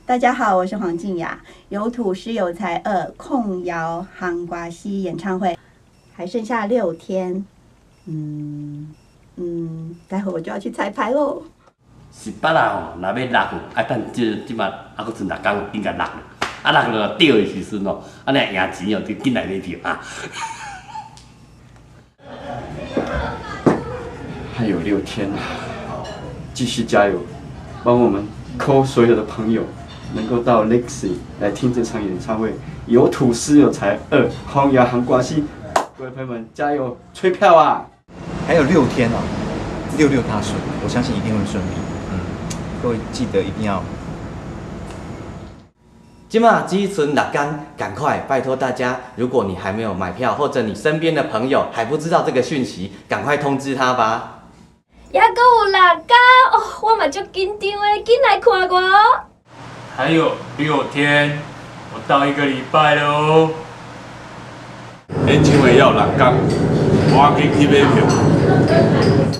大家好，我是黄静雅。有土师有才2控窑杭瓜西演唱会还剩下6天，待会我就要去彩排喽。是北啦吼，若要落，爱等即马还佫剩6天，应该落了。落了钓的时阵哦，安尼赢钱哦，就紧来买票啊。还有6天啊，继续加油，帮我们 call 所有的朋友，能够到 Lexi 来听这场演唱会。有土司有才2，黄牙杭瓜西，各位朋友们加油，催票啊！还有6天哦，66大顺，我相信一定会顺利。各位记得一定要。今嘛只剩6天，赶快拜托大家，如果你还没有买票，或者你身边的朋友还不知道这个讯息，赶快通知他吧。还阁有6天哦，我嘛足紧张的，紧来看我哦。还有6天，我到1个礼拜了哦。演唱会要6天，赶紧去买票。